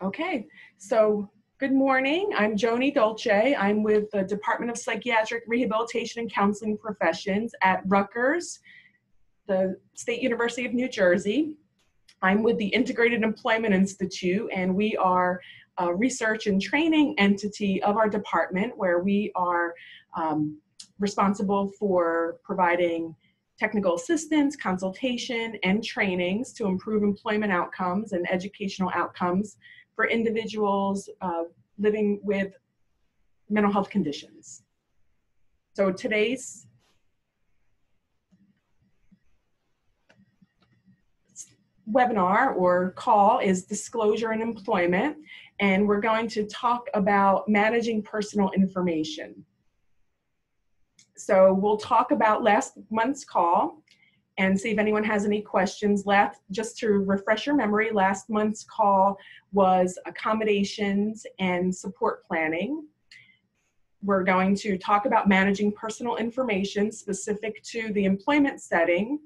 Okay, so good morning. I'm Joni Dolce. I'm with the Department of Psychiatric Rehabilitation and Counseling Professions at Rutgers, the State University of New Jersey. I'm with the Integrated Employment Institute, and we are a research and training entity of our department where we are responsible for providing technical assistance, consultation, and trainings to improve employment outcomes and educational outcomes for individuals living with mental health conditions. So today's webinar or call is Disclosure in Employment, and we're going to talk about managing personal information. So we'll talk about last month's call and see if anyone has any questions left. Just to refresh your memory, last month's call was accommodations and support planning. We're going to talk about managing personal information specific to the employment setting.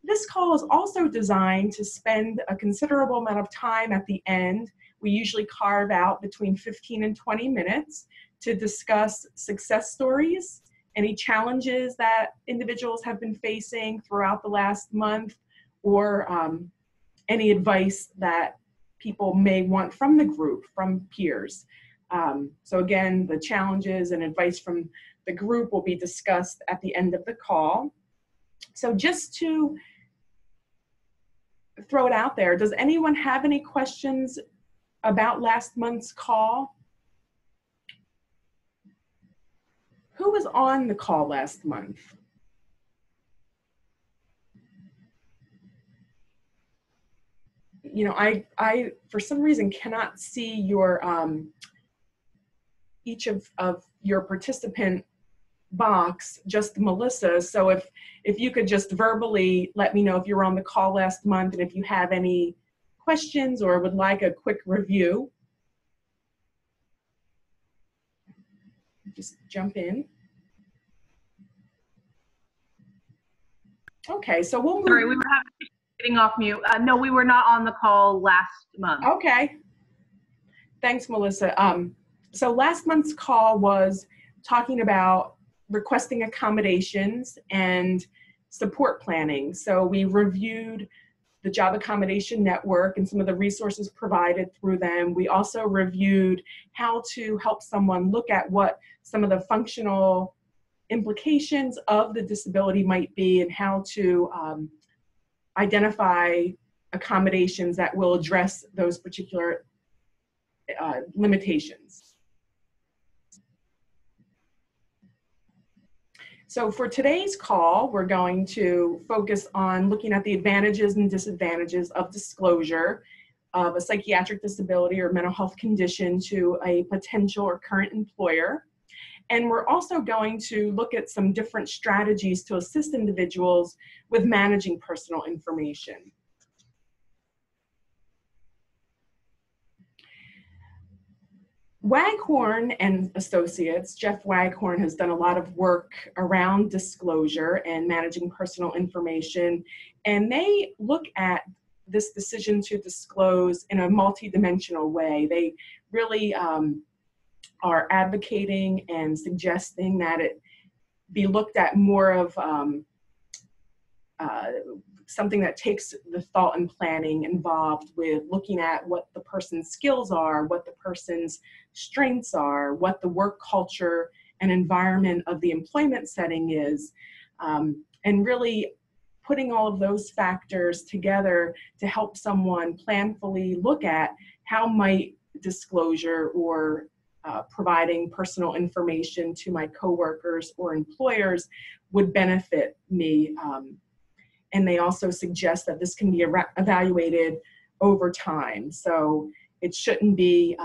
This call is also designed to spend a considerable amount of time at the end. We usually carve out between 15 and 20 minutes to discuss success stories, any challenges that individuals have been facing throughout the last month, or any advice that people may want from the group, from peers. So again, the challenges and advice from the group will be discussed at the end of the call. So just to throw it out there, does anyone have any questions about last month's call? Who was on the call last month? You know, I for some reason cannot see your each of your participant box, just Melissa. So if you could just verbally let me know if you were on the call last month and if you have any questions or would like a quick review. Just jump in. Okay, so we'll move. Sorry, we were getting off mute. No, we were not on the call last month. Okay. Thanks, Melissa. So last month's call was talking about requesting accommodations and support planning. So we reviewed the Job Accommodation Network and some of the resources provided through them. We also reviewed how to help someone look at what some of the functional implications of the disability might be and how to identify accommodations that will address those particular limitations. So for today's call, we're going to focus on looking at the advantages and disadvantages of disclosure of a psychiatric disability or mental health condition to a potential or current employer. And we're also going to look at some different strategies to assist individuals with managing personal information. Waghorn and Associates, Jeff Waghorn has done a lot of work around disclosure and managing personal information, and they look at this decision to disclose in a multidimensional way. They really are advocating and suggesting that it be looked at more of something that takes the thought and planning involved with looking at what the person's skills are, what the person's strengths are, what the work culture and environment of the employment setting is, and really putting all of those factors together to help someone planfully look at how might disclosure or providing personal information to my coworkers or employers would benefit me. And they also suggest that this can be evaluated over time. So it shouldn't be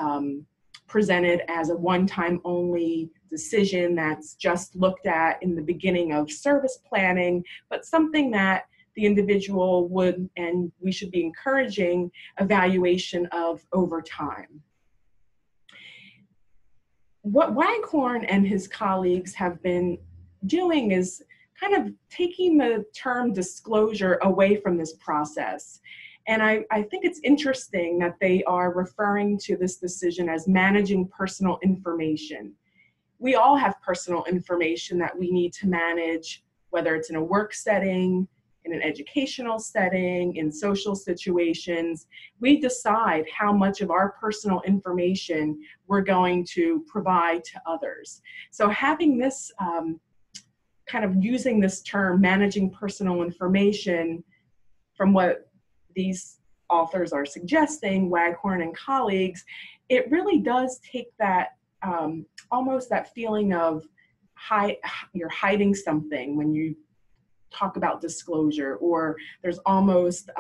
presented as a one-time only decision that's just looked at in the beginning of service planning, but something that the individual would, and we should be encouraging evaluation of over time. What Waghorn and his colleagues have been doing is kind of taking the term disclosure away from this process And I think it's interesting that they are referring to this decision as managing personal information. We all have personal information that we need to manage, whether it's in a work setting, in an educational setting, in social situations. We decide how much of our personal information we're going to provide to others. So having this kind of using this term, managing personal information, from what these authors are suggesting, Waghorn and colleagues, it really does take that almost that feeling of you're hiding something when you talk about disclosure, or there's almost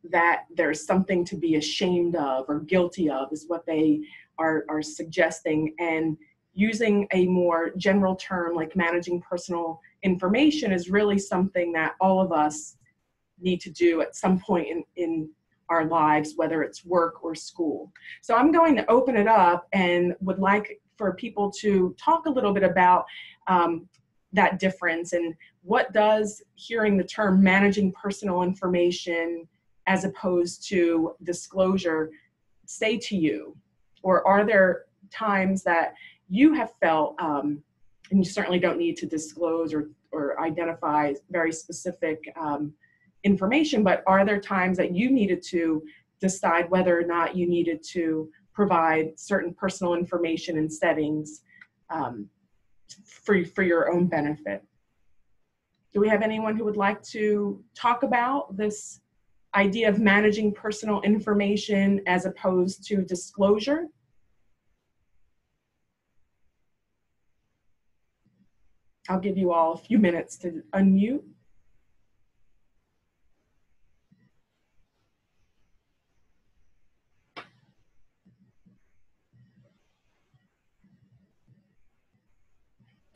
that there's something to be ashamed of or guilty of, is what they are suggesting. And using a more general term like managing personal information is really something that all of us need to do at some point in our lives, whether it's work or school. So I'm going to open it up and would like for people to talk a little bit about that difference, and what does hearing the term managing personal information as opposed to disclosure say to you? Or are there times that you have felt, and you certainly don't need to disclose or identify very specific information, but are there times that you needed to decide whether or not you needed to provide certain personal information in settings for your own benefit? Do we have anyone who would like to talk about this idea of managing personal information as opposed to disclosure? I'll give you all a few minutes to unmute.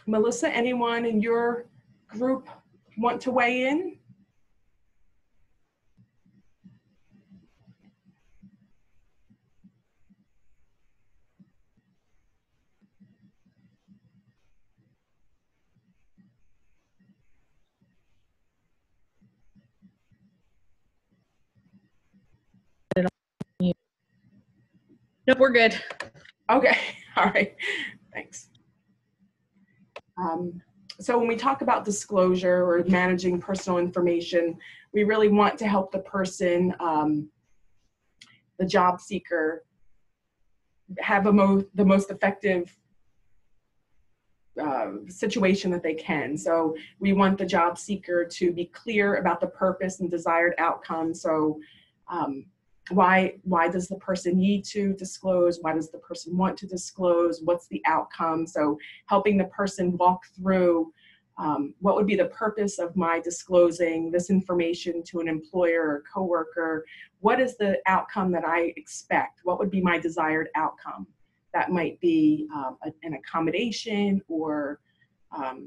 Melissa, anyone in your group want to weigh in? Nope, we're good. Okay, all right, thanks. So when we talk about disclosure or managing personal information, we really want to help the person, the job seeker, have the most effective situation that they can. So we want the job seeker to be clear about the purpose and desired outcome. So why does the person need to disclose? Why does the person want to disclose? What's the outcome? So helping the person walk through what would be the purpose of my disclosing this information to an employer or coworker? What is the outcome that I expect? What would be my desired outcome? That might be an accommodation, or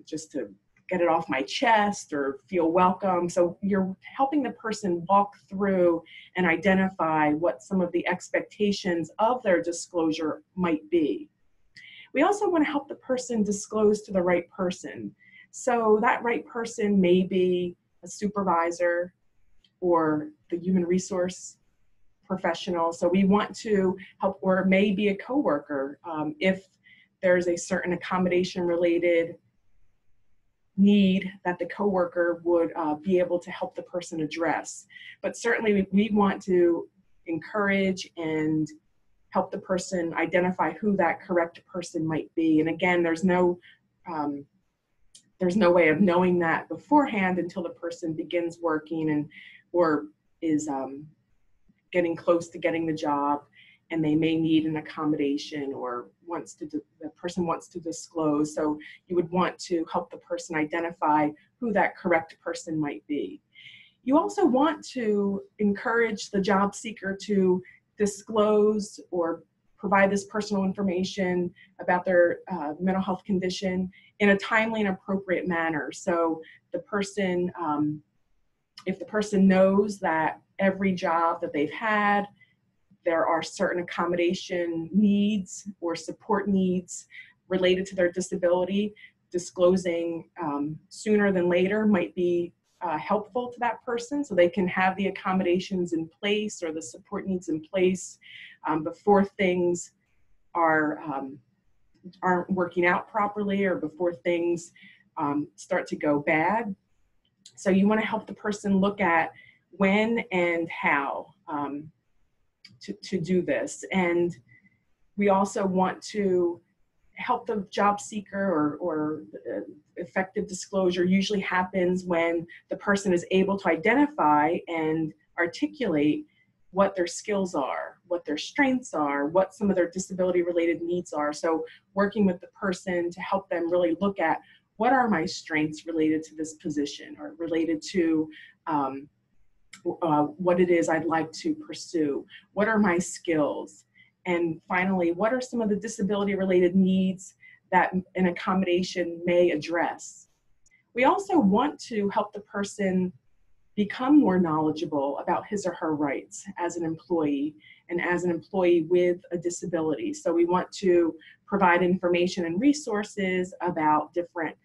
just to get it off my chest or feel welcome. So you're helping the person walk through and identify what some of the expectations of their disclosure might be. We also want to help the person disclose to the right person. So that right person may be a supervisor or the human resource professional. So we want to help, or maybe a coworker, if there's a certain accommodation related need that the coworker would be able to help the person address. But certainly we want to encourage and help the person identify who that correct person might be. And again, there's no way of knowing that beforehand until the person begins working or is getting close to getting the job, and they may need an accommodation or the person wants to disclose. So you would want to help the person identify who that correct person might be. You also want to encourage the job seeker to disclose or provide this personal information about their mental health condition in a timely and appropriate manner. So the person, if the person knows that every job that they've had, there are certain accommodation needs or support needs related to their disability, disclosing sooner than later might be helpful to that person, so they can have the accommodations in place or the support needs in place before things aren't working out properly, or before things start to go bad. So you want to help the person look at when and how to do this. And we also want to help the job seeker, or effective disclosure usually happens when the person is able to identify and articulate what their skills are, what their strengths are, what some of their disability related needs are. So working with the person to help them really look at, what are my strengths related to this position, or related to what it is I'd like to pursue? What are my skills? And finally, what are some of the disability related needs that an accommodation may address? We also want to help the person become more knowledgeable about his or her rights as an employee, and as an employee with a disability. So we want to provide information and resources about different,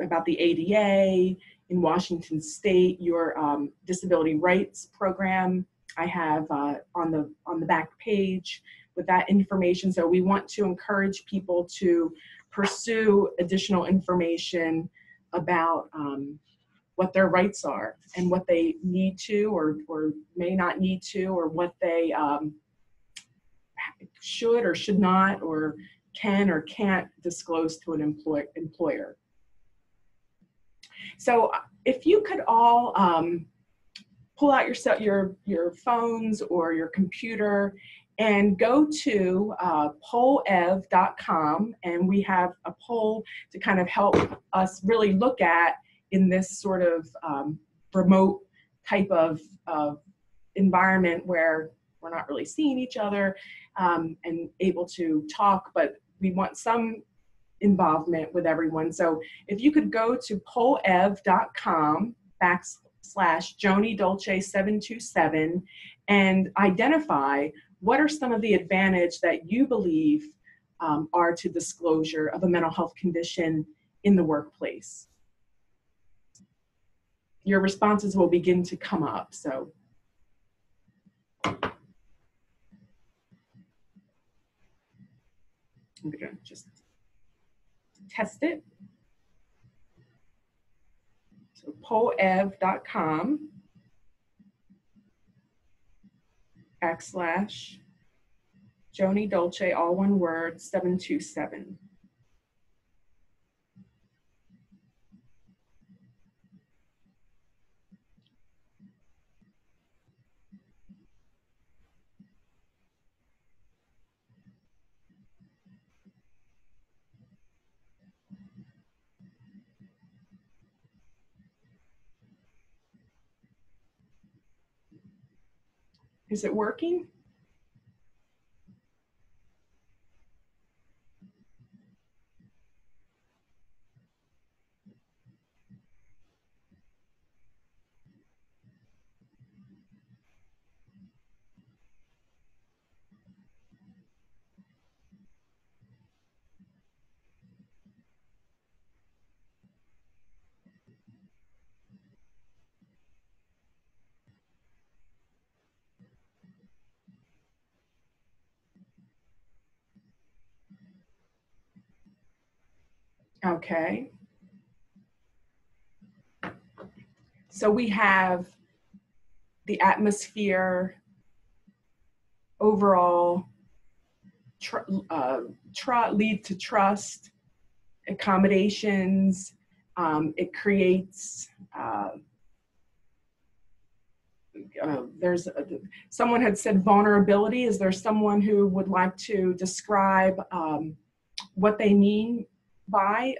about the ADA in Washington State, your disability rights program. I have on the back page with that information. So we want to encourage people to pursue additional information about what their rights are, and what they need to or may not need to, or what they should or should not, or can or can't disclose to an employer. So if you could all pull out your phones or your computer and go to pollev.com, and we have a poll to kind of help us really look at, in this sort of remote type of environment where we're not really seeing each other and able to talk, but we want some involvement with everyone. So if you could go to pollev.com/JoniDolce727 and identify what are some of the advantages that you believe are to disclosure of a mental health condition in the workplace. Your responses will begin to come up. So I'm gonna just test it. So pollev.com /JoniDolce, all one word, 727. Is it working? Okay. So we have the atmosphere, overall, lead to trust, accommodations. It creates, someone had said vulnerability. Is there someone who would like to describe what they mean by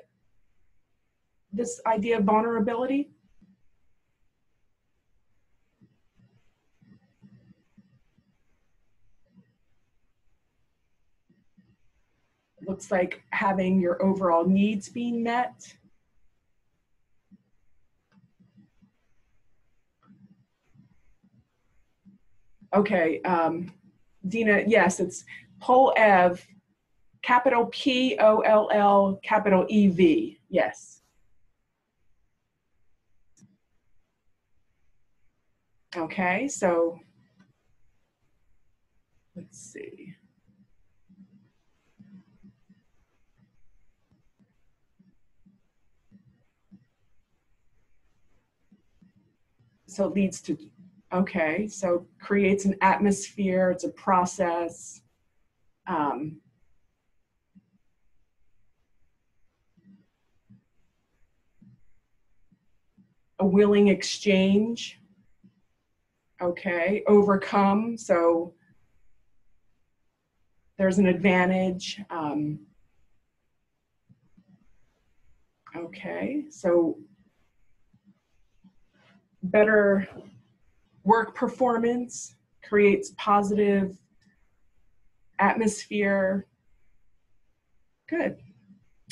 this idea of vulnerability? Looks like having your overall needs being met. Okay, Dina, yes, it's Pollev, capital Poll, capital EV, yes. Okay, so let's see. So it leads to, okay, so creates an atmosphere, it's a process. A willing exchange, okay, overcome, so there's an advantage. Okay, so better work performance, creates positive atmosphere. Good.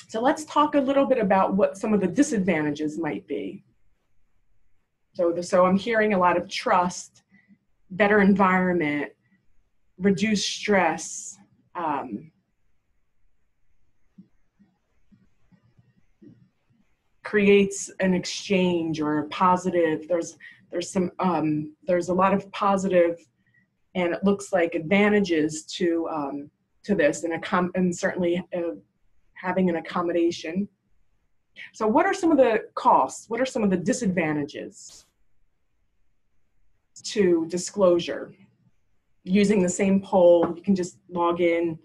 So let's talk a little bit about what some of the disadvantages might be. So I'm hearing a lot of trust, better environment, reduced stress, creates an exchange or a positive. There's a lot of positive, and it looks like advantages to this, and certainly having an accommodation. So what are some of the costs? What are some of the disadvantages to disclosure? Using the same poll, you can just log in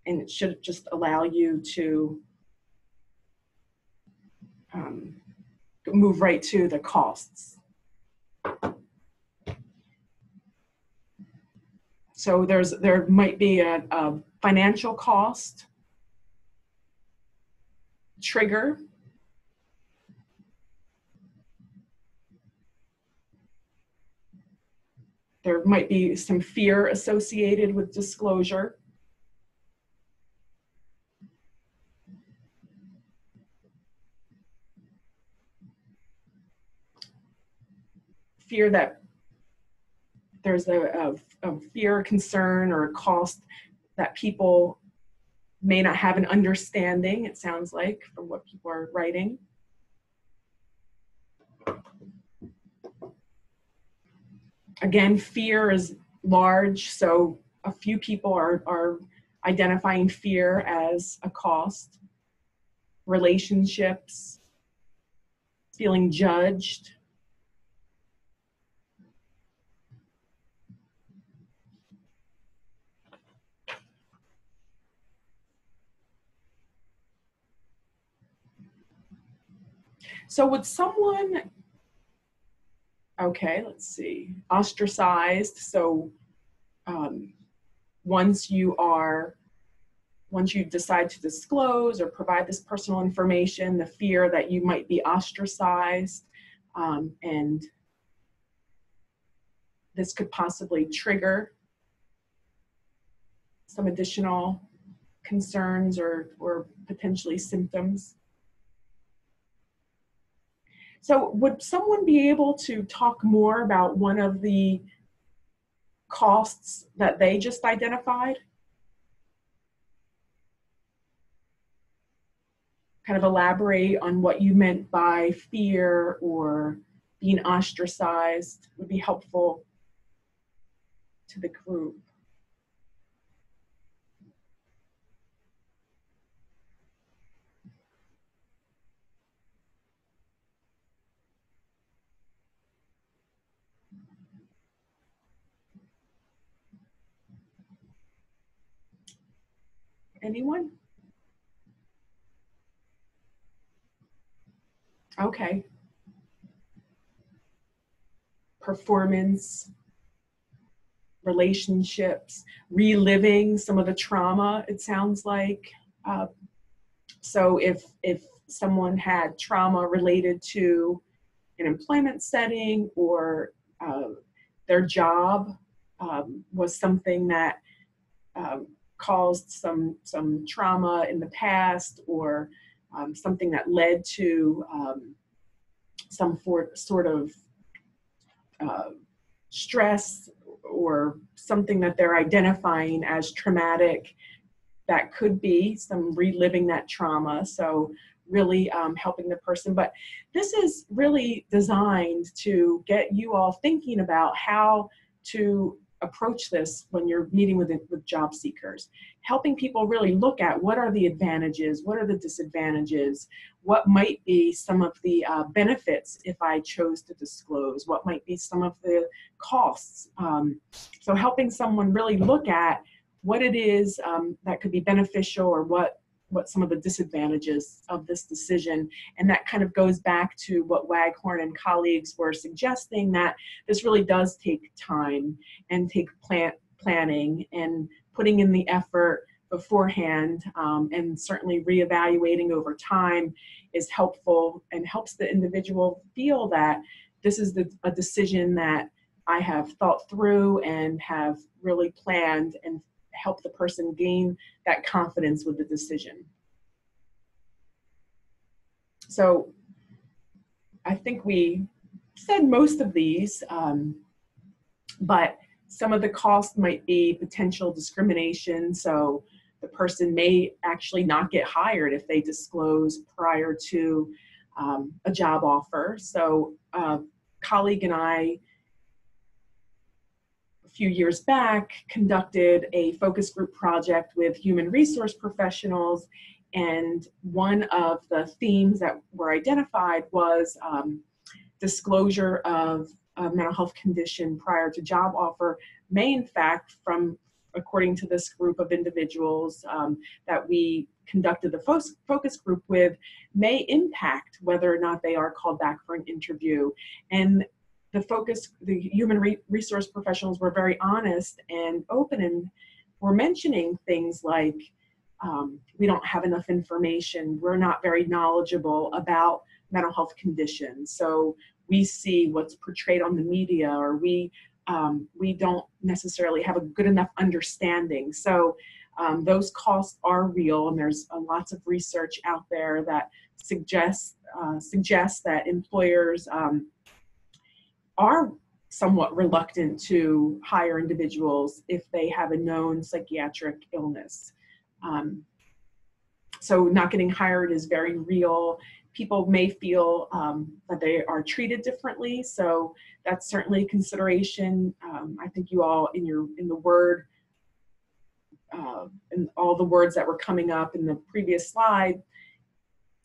and it should just allow you to move right to the costs. So there might be a financial cost, trigger, there might be some fear associated with disclosure. Fear that there's a fear, concern, or a cost that people may not have an understanding, it sounds like, from what people are writing. Again, fear is large, so a few people are identifying fear as a cost. Relationships, feeling judged. So would someone, okay, let's see, ostracized. So once you decide to disclose or provide this personal information, the fear that you might be ostracized, and this could possibly trigger some additional concerns or potentially symptoms. So would someone be able to talk more about one of the costs that they just identified? Kind of elaborate on what you meant by fear or being ostracized would be helpful to the group. Anyone? Okay. Performance, relationships, reliving some of the trauma, it sounds like. So if someone had trauma related to an employment setting or their job was something that caused some trauma in the past, or something that led to some sort of stress, or something that they're identifying as traumatic, that could be some reliving that trauma. So really helping the person. But this is really designed to get you all thinking about how to approach this when you're meeting with job seekers, helping people really look at what are the advantages, what are the disadvantages, what might be some of the benefits if I chose to disclose, what might be some of the costs. So helping someone really look at what it is that could be beneficial, or what some of the disadvantages of this decision. And that kind of goes back to what Waghorn and colleagues were suggesting, that this really does take time and take planning and putting in the effort beforehand, and certainly reevaluating over time is helpful and helps the individual feel that this is a decision that I have thought through and have really planned, and help the person gain that confidence with the decision. So I think we said most of these, but some of the costs might be potential discrimination. So the person may actually not get hired if they disclose prior to a job offer. So a colleague and I, a few years back, conducted a focus group project with human resource professionals, and one of the themes that were identified was disclosure of a mental health condition prior to job offer may in fact, according to this group of individuals that we conducted the focus group with, may impact whether or not they are called back for an interview. And the human resource professionals were very honest and open, and were mentioning things like, we don't have enough information, we're not very knowledgeable about mental health conditions, so we see what's portrayed on the media, or we don't necessarily have a good enough understanding. So those costs are real, and there's lots of research out there that suggests that employers are somewhat reluctant to hire individuals if they have a known psychiatric illness. So not getting hired is very real. People may feel that they are treated differently, so that's certainly a consideration. I think you all in the word, and all the words that were coming up in the previous slide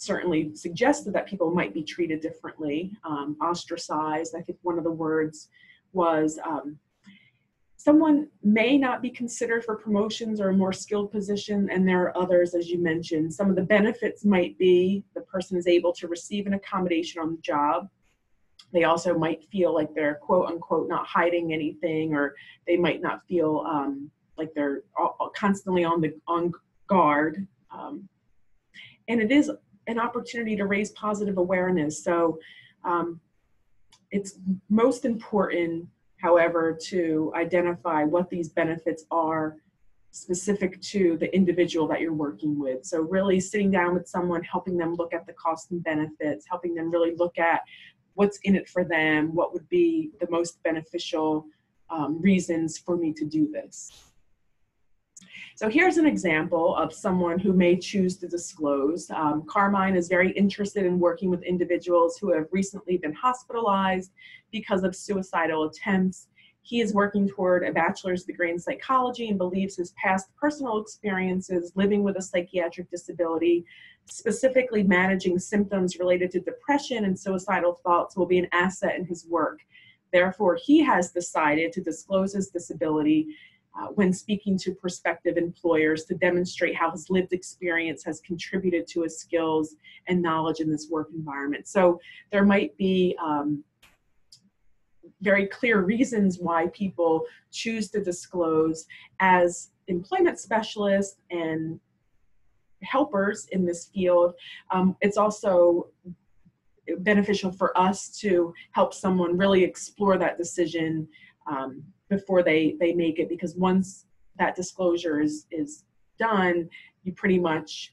certainly suggested that people might be treated differently, ostracized. I think one of the words was someone may not be considered for promotions or a more skilled position, and there are others, as you mentioned. Some of the benefits might be the person is able to receive an accommodation on the job. They also might feel like they're quote unquote not hiding anything, or they might not feel like they're constantly on guard. And it is an opportunity to raise positive awareness. So it's most important, however, to identify what these benefits are specific to the individual that you're working with. So really sitting down with someone, helping them look at the costs and benefits, helping them really look at what's in it for them, what would be the most beneficial reasons for me to do this. So here's an example of someone who may choose to disclose. Carmine is very interested in working with individuals who have recently been hospitalized because of suicidal attempts. He is working toward a bachelor's degree in psychology and believes his past personal experiences living with a psychiatric disability, specifically managing symptoms related to depression and suicidal thoughts, will be an asset in his work. Therefore, he has decided to disclose his disability when speaking to prospective employers to demonstrate how his lived experience has contributed to his skills and knowledge in this work environment. So there might be very clear reasons why people choose to disclose. As employment specialists and helpers in this field, it's also beneficial for us to help someone really explore that decision before they make it, because once that disclosure is done, you pretty much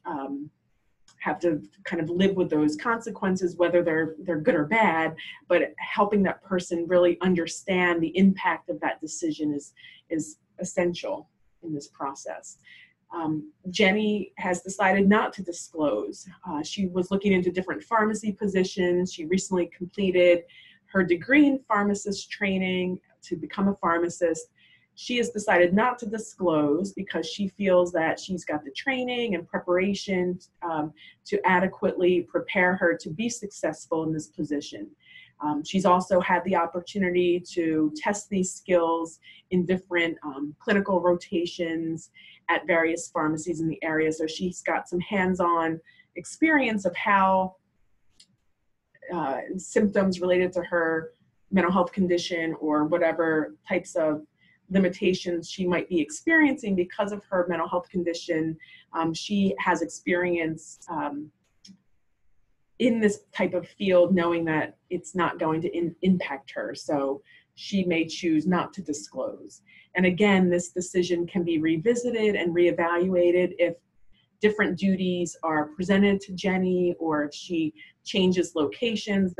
have to kind of live with those consequences, whether they're good or bad. But helping that person really understand the impact of that decision is essential in this process. Jenny has decided not to disclose. She was looking into different pharmacy positions. She recently completed her degree in pharmacist training to become a pharmacist. She has decided not to disclose because she feels that she's got the training and preparation to adequately prepare her to be successful in this position. She's also had the opportunity to test these skills in different clinical rotations at various pharmacies in the area. So she's got some hands-on experience of how symptoms related to her mental health condition or whatever types of limitations she might be experiencing because of her mental health condition. She has experience in this type of field, knowing that it's not going to impact her. So she may choose not to disclose. And again, this decision can be revisited and reevaluated if different duties are presented to Jenny or if she changes locations.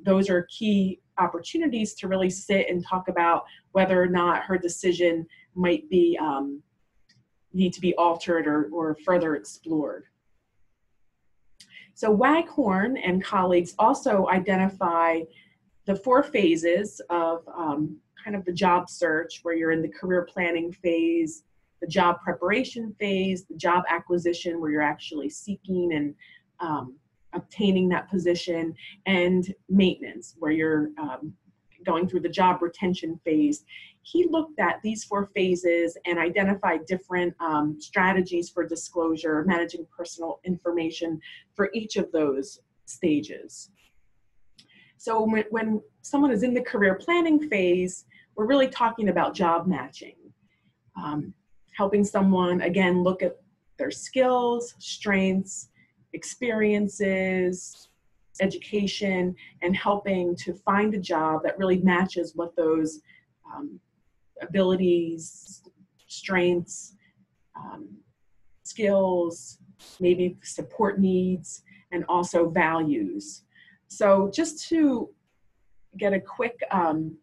Those are key opportunities to really sit and talk about whether or not her decision might be need to be altered or further explored. So Waghorn and colleagues also identify the 4 phases of kind of the job search, where you're in the career planning phase, the job preparation phase, the job acquisition, where you're actually seeking and obtaining that position, and maintenance, where you're going through the job retention phase. He looked at these 4 phases and identified different strategies for disclosure, managing personal information for each of those stages. So when someone is in the career planning phase, we're really talking about job matching, helping someone, again, look at their skills, strengths, experiences, education, and helping to find a job that really matches what those abilities, strengths, skills, maybe support needs, and also values. So just to get a quick kind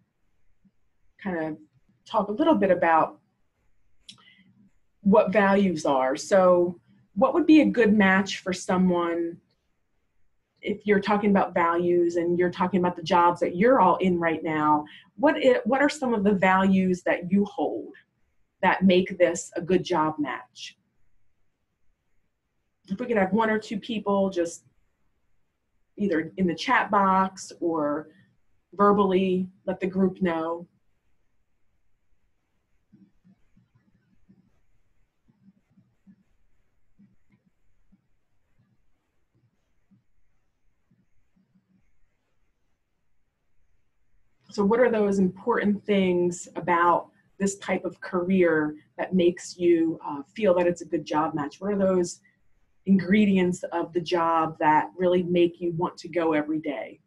of talk a little bit about what values are. So what would be a good match for someone if you're talking about values and you're talking about the jobs that you're all in right now? What are some of the values that you hold that make this a good job match? If we could have 1 or 2 people just either in the chat box or verbally let the group know. So what are those important things about this type of career that makes you feel that it's a good job match? What are those ingredients of the job that really make you want to go every day?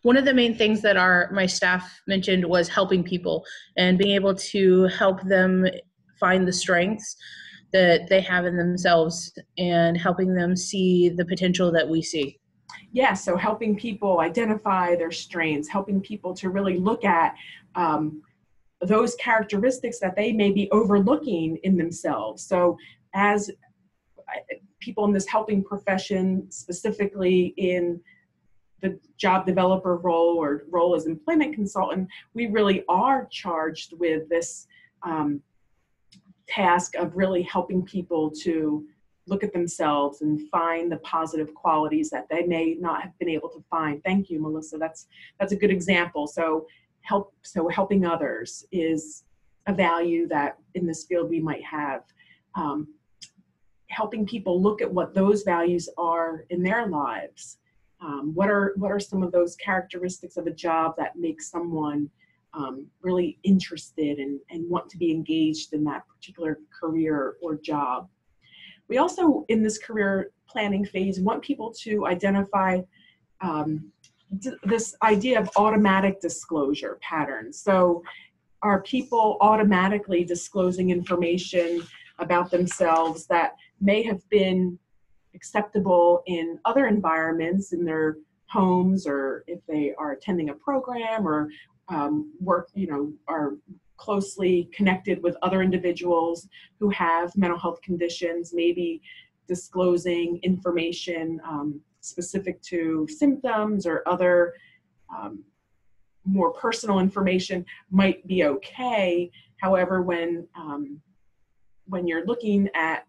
One of the main things that my staff mentioned was helping people and being able to help them find the strengths that they have in themselves and helping them see the potential that we see. Yeah, so helping people identify their strengths, helping people to really look at those characteristics that they may be overlooking in themselves. So as people in this helping profession, specifically in the job developer role or role as employment consultant, we really are charged with this task of really helping people to look at themselves and find the positive qualities that they may not have been able to find. Thank you, Melissa. That's a good example. So helping others is a value that in this field we might have. Helping people look at what those values are in their lives. What are some of those characteristics of a job that make someone really interested and want to be engaged in that particular career or job? We also, in this career planning phase, want people to identify this idea of automatic disclosure patterns. So are people automatically disclosing information about themselves that may have been acceptable in other environments, in their homes, or if they are attending a program or are closely connected with other individuals who have mental health conditions, maybe disclosing information specific to symptoms or other more personal information might be okay. However, when you're looking at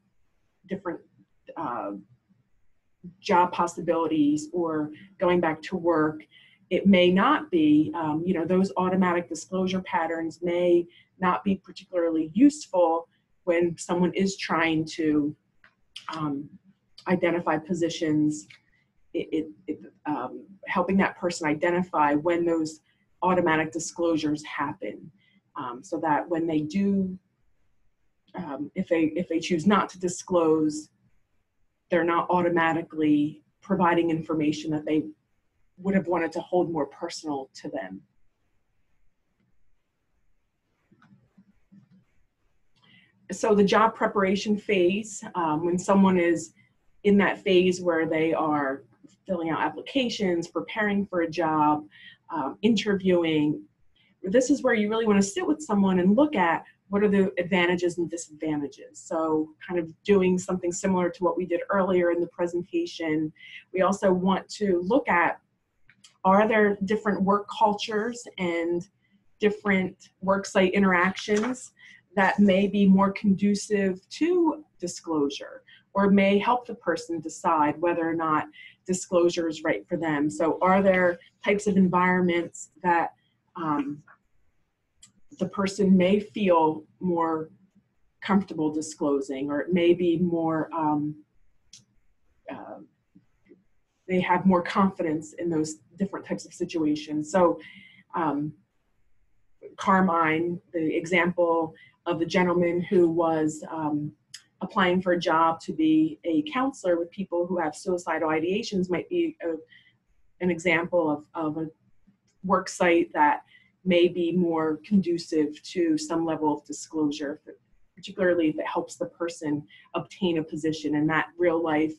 different job possibilities or going back to work, it may not be, those automatic disclosure patterns may not be particularly useful when someone is trying to identify positions. Helping that person identify when those automatic disclosures happen, so that when they do, if they choose not to disclose, they're not automatically providing information that they would have wanted to hold more personal to them. So the job preparation phase, when someone is in that phase where they are filling out applications, preparing for a job, interviewing, this is where you really want to sit with someone and look at what are the advantages and disadvantages. So kind of doing something similar to what we did earlier in the presentation. We also want to look at, are there different work cultures and different worksite interactions that may be more conducive to disclosure, or may help the person decide whether or not disclosure is right for them? So are there types of environments that the person may feel more comfortable disclosing, or it may be more, they have more confidence in those different types of situations. So Carmine, the example of the gentleman who was applying for a job to be a counselor with people who have suicidal ideations, might be an example of a work site that may be more conducive to some level of disclosure, particularly if it helps the person obtain a position and that real life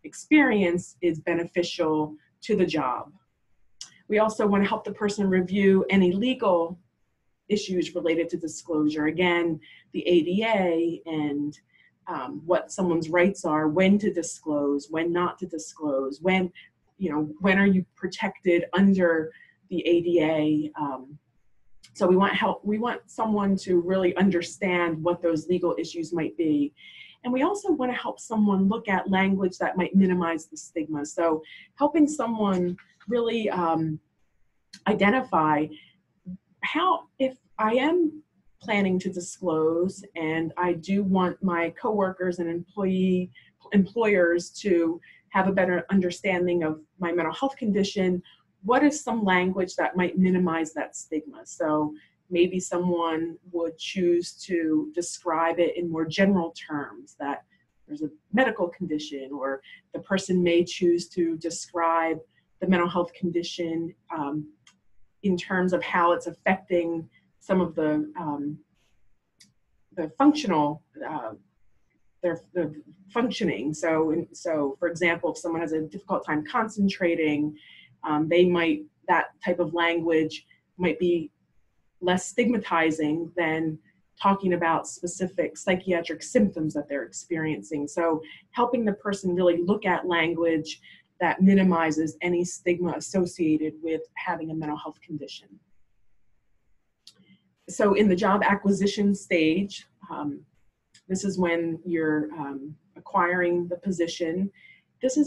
experience is beneficial to the job. We also want to help the person review any legal issues related to disclosure. Again, the ADA and what someone's rights are, when to disclose, when not to disclose, when are you protected under the ADA. So we want someone to really understand what those legal issues might be. And we also want to help someone look at language that might minimize the stigma. So helping someone really identify how, if I am planning to disclose and I do want my coworkers and employers to have a better understanding of my mental health condition, what is some language that might minimize that stigma? So maybe someone would choose to describe it in more general terms, that there's a medical condition, or the person may choose to describe the mental health condition in terms of how it's affecting some of the functional, their functioning. So for example, if someone has a difficult time concentrating, that type of language might be less stigmatizing than talking about specific psychiatric symptoms that they're experiencing. So helping the person really look at language that minimizes any stigma associated with having a mental health condition. So in the job acquisition stage, this is when you're acquiring the position. This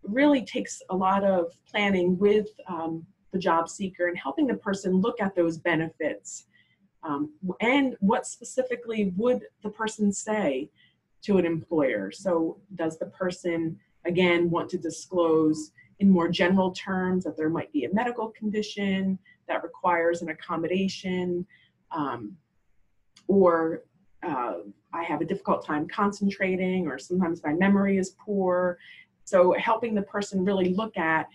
really takes a lot of planning with the job seeker and helping the person look at those benefits and what specifically would the person say to an employer. So does the person, again, want to disclose in more general terms that there might be a medical condition that requires an accommodation, or I have a difficult time concentrating, or sometimes my memory is poor. So helping the person really look at,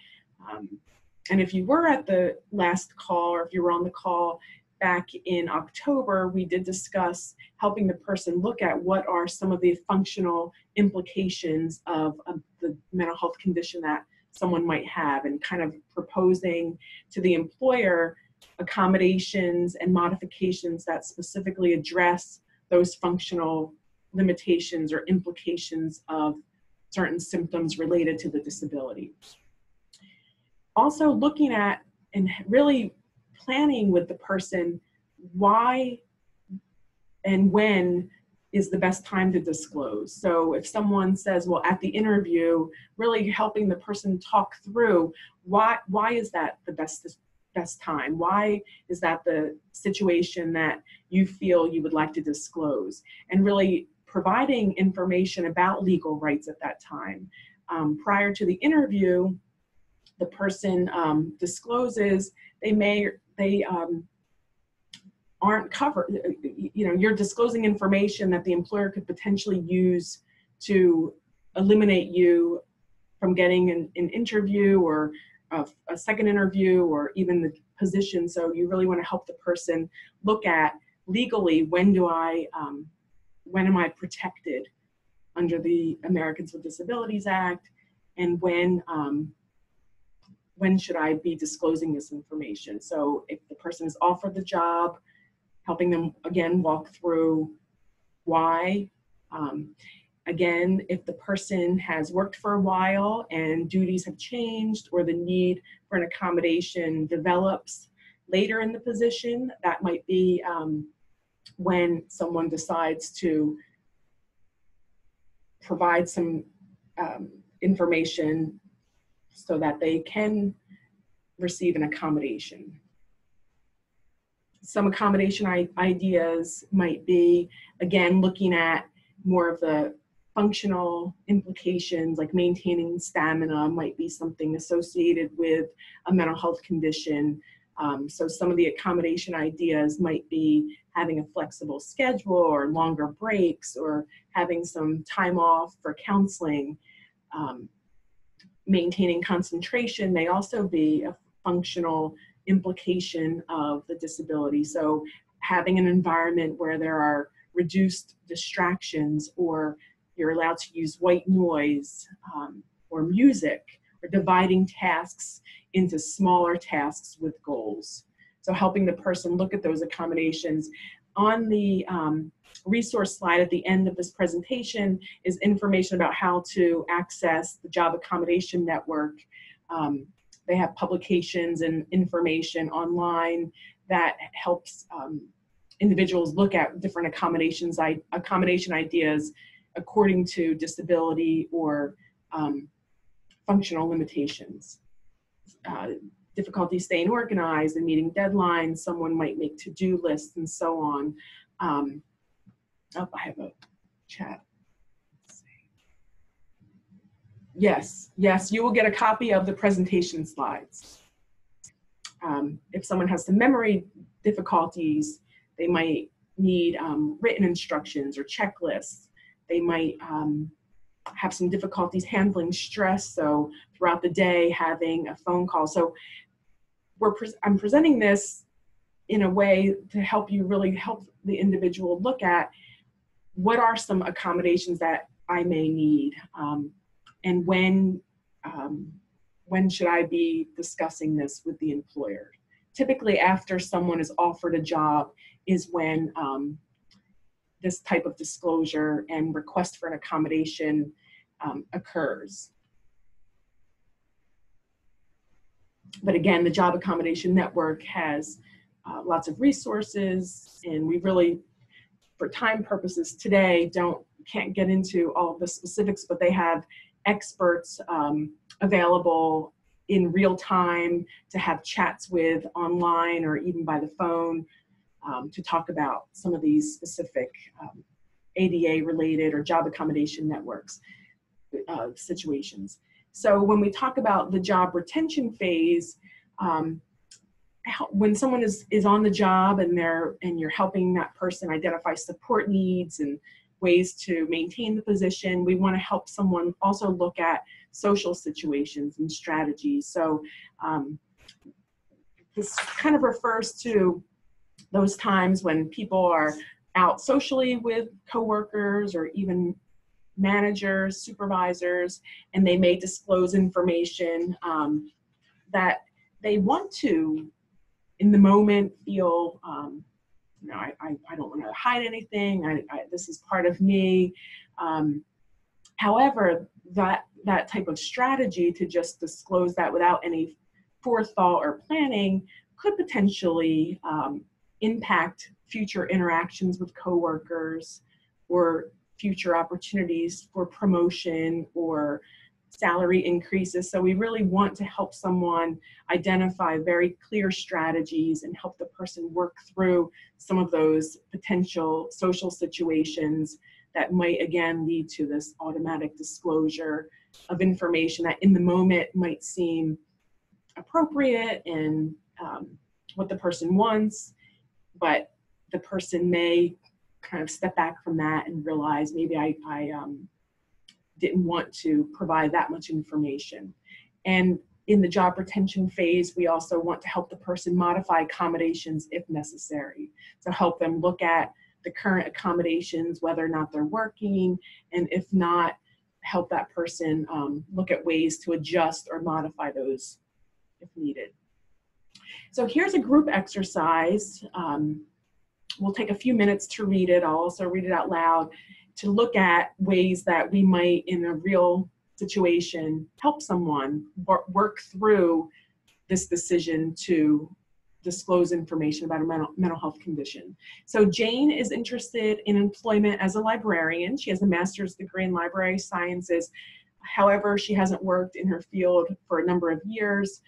and if you were at the last call, or if you were on the call, back in October, we did discuss helping the person look at what are some of the functional implications of the mental health condition that someone might have, and kind of proposing to the employer accommodations and modifications that specifically address those functional limitations or implications of certain symptoms related to the disability. Also looking at and really planning with the person why and when is the best time to disclose. So if someone says, well, at the interview, really helping the person talk through why is that the best time? Why is that the situation that you feel you would like to disclose? And really providing information about legal rights at that time. Prior to the interview, the person discloses, they aren't covered. You know, you're disclosing information that the employer could potentially use to eliminate you from getting an interview or a second interview or even the position. So you really want to help the person look at legally, when am I protected under the Americans with Disabilities Act, and when should I be disclosing this information? So if the person is offered the job, helping them again walk through why. Again, if the person has worked for a while and duties have changed, or the need for an accommodation develops later in the position, that might be when someone decides to provide some information so that they can receive an accommodation. Some accommodation ideas might be, again, looking at more of the functional implications, like maintaining stamina might be something associated with a mental health condition. So some of the accommodation ideas might be having a flexible schedule or longer breaks or having some time off for counseling. Maintaining concentration may also be a functional implication of the disability. So having an environment where there are reduced distractions, or you're allowed to use white noise or music, or dividing tasks into smaller tasks with goals. So helping the person look at those accommodations. On the resource slide at the end of this presentation is information about how to access the Job Accommodation Network. They have publications and information online that helps individuals look at different accommodation ideas according to disability or functional limitations. Difficulty staying organized and meeting deadlines, someone might make to-do lists and so on. Oh, I have a chat. Yes, you will get a copy of the presentation slides. If someone has some memory difficulties, they might need written instructions or checklists. They might have some difficulties handling stress, so throughout the day having a phone call. So I'm presenting this in a way to help you really help the individual look at what are some accommodations that I may need, and when should I be discussing this with the employer. Typically after someone is offered a job is when this type of disclosure and request for an accommodation occurs. But again, the Job Accommodation Network has lots of resources, and we really, for time purposes today, can't get into all of the specifics, but they have experts available in real time to have chats with online or even by the phone to talk about some of these specific ADA related or job accommodation networks situations. So when we talk about the job retention phase, when someone is on the job and you're helping that person identify support needs and ways to maintain the position, we want to help someone also look at social situations and strategies. So this kind of refers to those times when people are out socially with coworkers or even managers, supervisors, and they may disclose information that they want to, in the moment, feel, I don't want to hide anything. This is part of me. However, that type of strategy to just disclose that without any forethought or planning could potentially impact future interactions with coworkers or future opportunities for promotion or salary increases. So we really want to help someone identify very clear strategies and help the person work through some of those potential social situations that might again lead to this automatic disclosure of information that in the moment might seem appropriate and what the person wants, but the person may kind of step back from that and realize maybe I didn't want to provide that much information. And in the job retention phase, we also want to help the person modify accommodations if necessary. So help them look at the current accommodations, whether or not they're working, and if not, help that person look at ways to adjust or modify those if needed. So here's a group exercise. We'll take a few minutes to read it. I'll also read it out loud to look at ways that we might, in a real situation, help someone work through this decision to disclose information about a mental health condition. So Jane is interested in employment as a librarian. She has a master's degree in library sciences. However, she hasn't worked in her field for a number of years.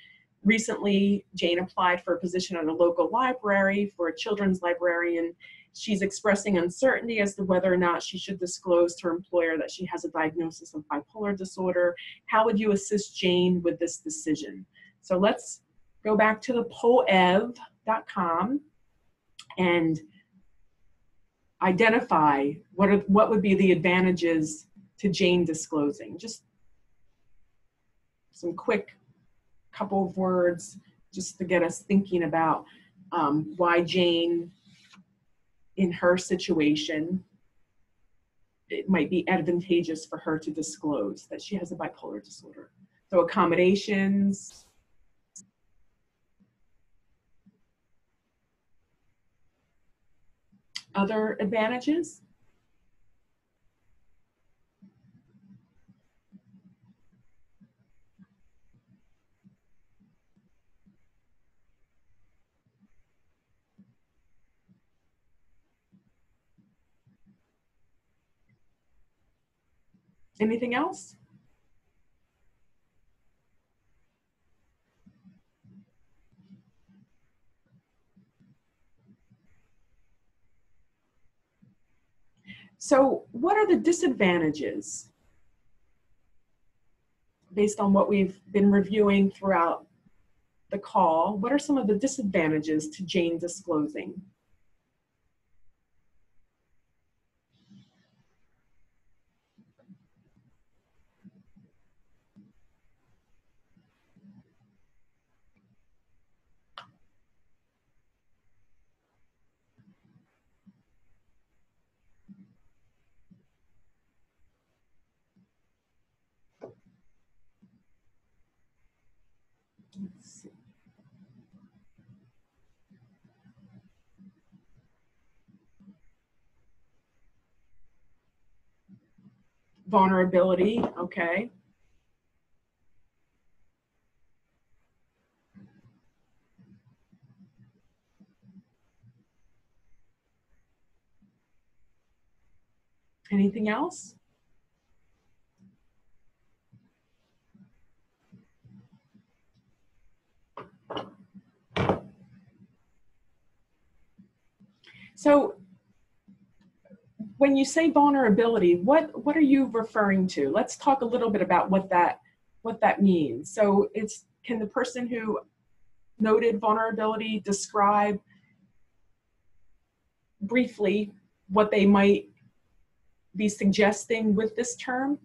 Recently, Jane applied for a position at a local library for a children's librarian. She's expressing uncertainty as to whether or not she should disclose to her employer that she has a diagnosis of bipolar disorder. How would you assist Jane with this decision? So let's go back to the poev.com and identify what would be the advantages to Jane disclosing. Just some quick couple of words just to get us thinking about why Jane, in her situation, it might be advantageous for her to disclose that she has a bipolar disorder. So accommodations, other advantages. Anything else? So what are the disadvantages based on what we've been reviewing throughout the call? What are some of the disadvantages to Jane disclosing? Let's see. Vulnerability, okay. Anything else? So when you say vulnerability, what are you referring to? Let's talk a little bit about what that means. So can the person who noted vulnerability describe briefly what they might be suggesting with this term?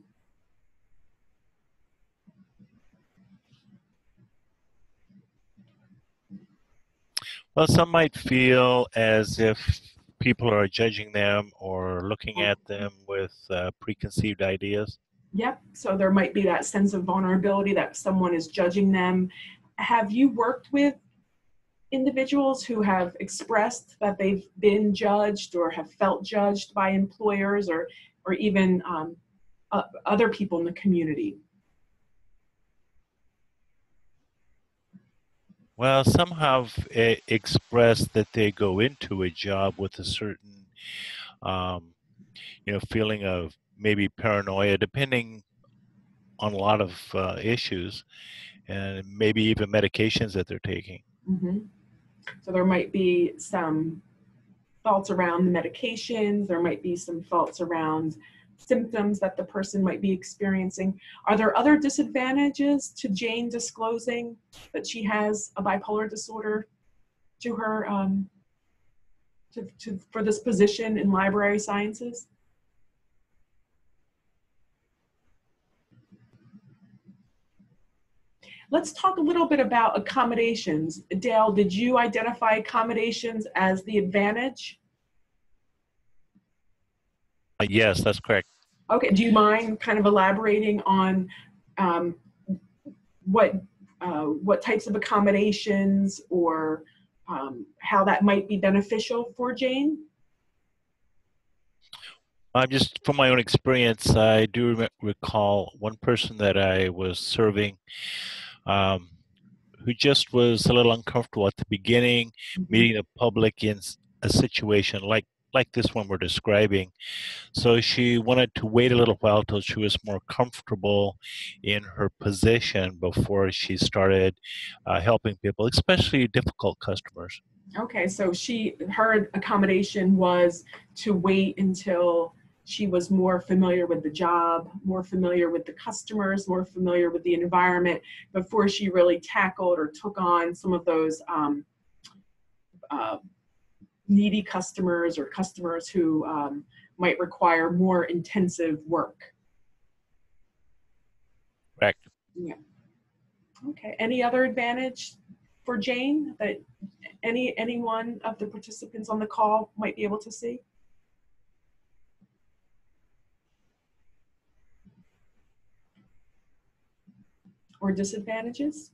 Well, some might feel as if people are judging them or looking at them with preconceived ideas. Yep. So there might be that sense of vulnerability that someone is judging them. Have you worked with individuals who have expressed that they've been judged or have felt judged by employers or even other people in the community? Well, some have expressed that they go into a job with a certain, um, feeling of maybe paranoia, depending on a lot of issues, and maybe even medications that they're taking. Mm-hmm. So there might be some thoughts around the medications, there might be some thoughts around symptoms that the person might be experiencing. Are there other disadvantages to Jane disclosing that she has a bipolar disorder to her for this position in library sciences? Let's talk a little bit about accommodations. Dale, did you identify accommodations as the advantage? Yes, that's correct. Okay, do you mind kind of elaborating on um, what types of accommodations or how that might be beneficial for Jane? Just from my own experience, I do recall one person that I was serving um, who just was a little uncomfortable at the beginning, meeting the public in a situation like this one we're describing. So she wanted to wait a little while till she was more comfortable in her position before she started helping people, especially difficult customers. Okay, so her accommodation was to wait until she was more familiar with the job, more familiar with the customers, more familiar with the environment before she really tackled or took on some of those uh, needy customers or customers who might require more intensive work. Correct. Yeah. Okay. Any other advantage for Jane that any one of the participants on the call might be able to see? Or disadvantages?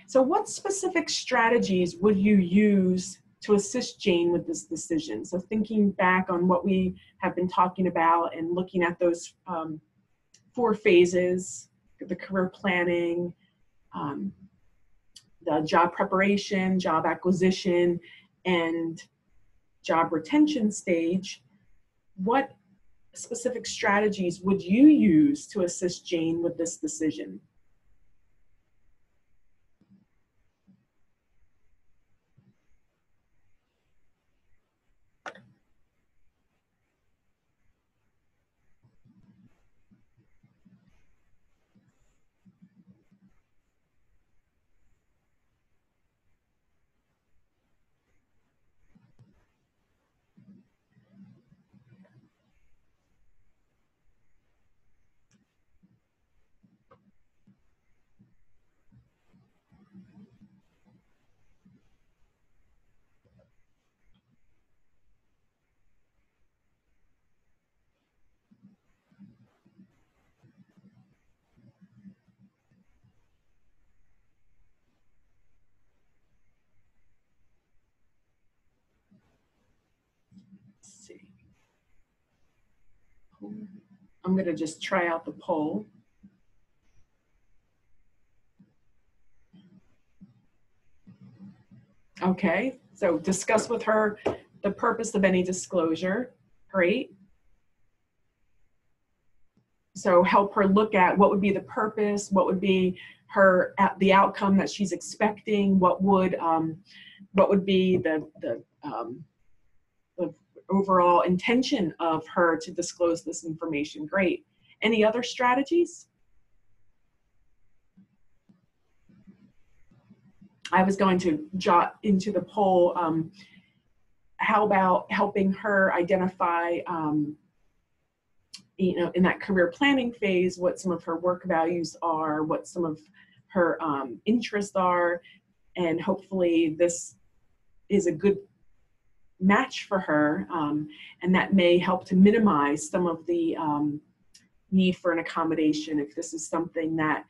So what specific strategies would you use to assist Jane with this decision? So thinking back on what we have been talking about and looking at those 4 phases, the career planning, the job preparation, job acquisition, and job retention stage, what specific strategies would you use to assist Jane with this decision? Let's see. I'm going to just try out the poll. Okay, so discuss with her the purpose of any disclosure. Great. So help her look at what would be the purpose, what would be the outcome that she's expecting, what would be the overall intention of her to disclose this information. Great. Any other strategies? I was going to jot into the poll, how about helping her identify, in that career planning phase, what some of her work values are, what some of her interests are, and hopefully this is a good match for her, and that may help to minimize some of the need for an accommodation if this is something that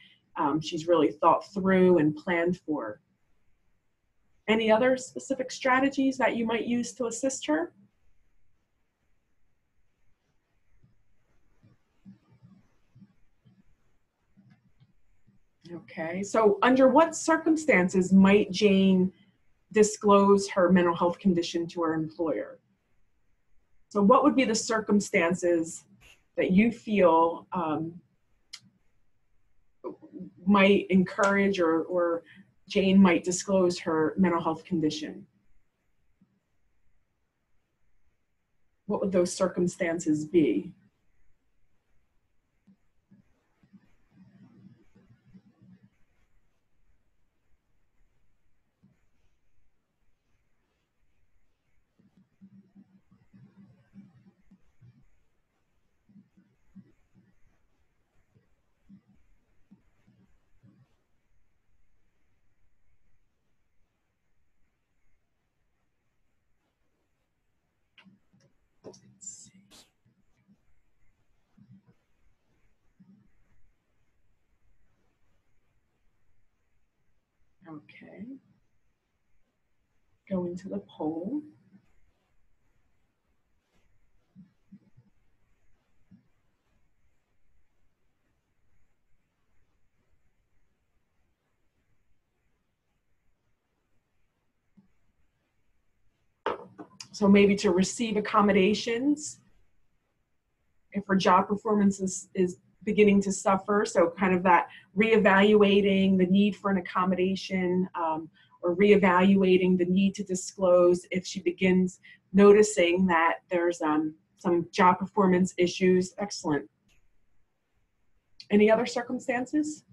she's really thought through and planned for. Any other specific strategies that you might use to assist her? Okay, so under what circumstances might Jane disclose her mental health condition to her employer? So what would be the circumstances that you feel might encourage or Jane might disclose her mental health condition? What would those circumstances be? Let's see. Okay. Go into the poll. So maybe to receive accommodations if her job performance is beginning to suffer. So kind of that reevaluating the need for an accommodation, or reevaluating the need to disclose if she begins noticing that there's some job performance issues. Excellent. Any other circumstances?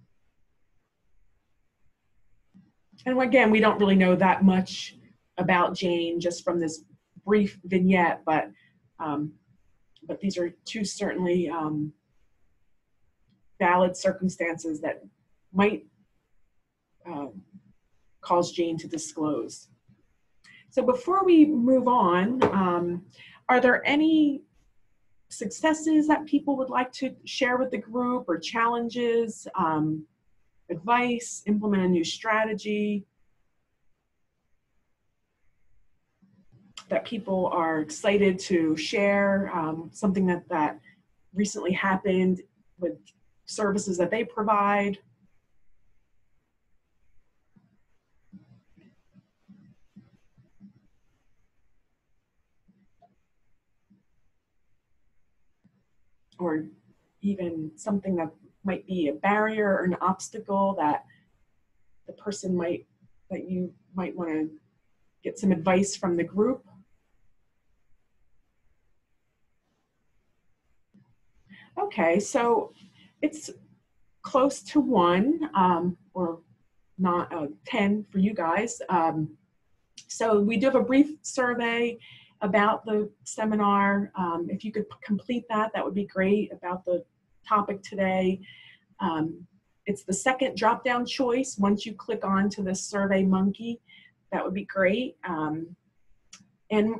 And again, we don't really know that much about Jane just from this brief vignette, but these are two certainly valid circumstances that might cause Jane to disclose. So before we move on, are there any successes that people would like to share with the group, or challenges, advice, implement a new strategy that people are excited to share, something that recently happened with services that they provide? Or even something that might be a barrier or an obstacle that the person that you might want to get some advice from the group? Okay, so it's close to 1, or not 10 for you guys. So we do have a brief survey about the seminar. If you could complete that, that would be great, about the topic today. It's the second drop-down choice. Once you click on to the Survey Monkey, that would be great. And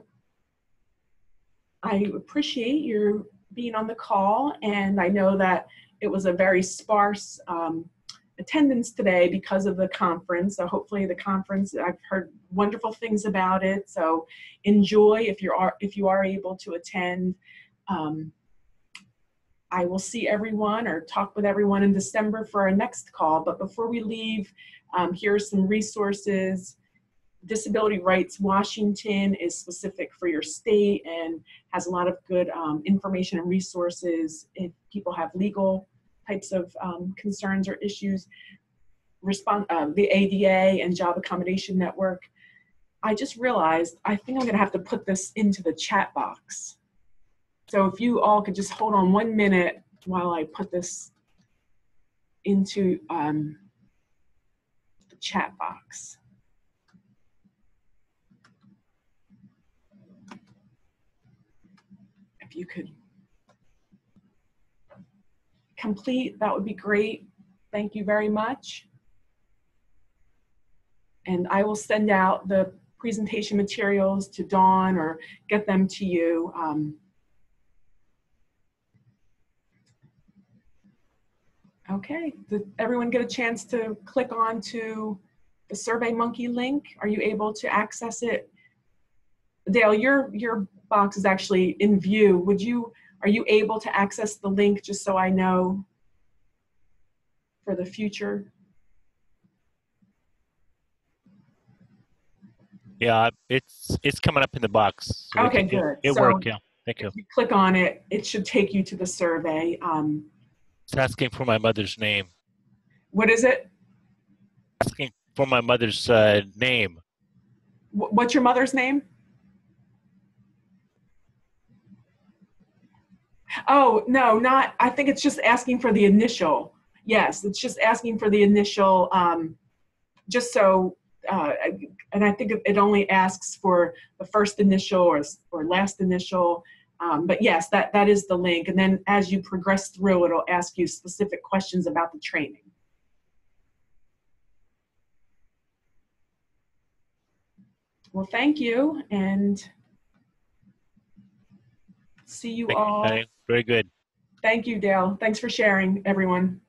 I appreciate your being on the call, and I know that it was a very sparse attendance today because of the conference. So hopefully the conference, I've heard wonderful things about it. So enjoy if you are able to attend. I will see everyone or talk with everyone in December for our next call. But before we leave, here are some resources. Disability Rights Washington is specific for your state and has a lot of good information and resources if people have legal types of concerns or issues. The ADA and Job Accommodation Network. I just realized I think I'm going to have to put this into the chat box. So if you all could just hold on 1 minute while I put this into the chat box. If you could complete, that would be great. Thank you very much. And I will send out the presentation materials to Dawn or get them to you. Okay, did everyone get a chance to click on to the SurveyMonkey link? Are you able to access it? Dale, your box is actually in view. Are you able to access the link, just so I know for the future? Yeah, it's coming up in the box. So Okay, good. it So worked, yeah. Thank you. if you click on it, it should take you to the survey. It's asking for my mother's name. What is it? Asking for my mother's name. What's your mother's name? Oh, no, not, I think it's just asking for the initial. Yes, it's just asking for the initial, just so, and I think it only asks for the first initial or last initial. But yes, that is the link. And then as you progress through, it'll ask you specific questions about the training. Well, thank you, and see you Thank you, all. Shani. Very good. Thank you, Dale. Thanks for sharing, everyone.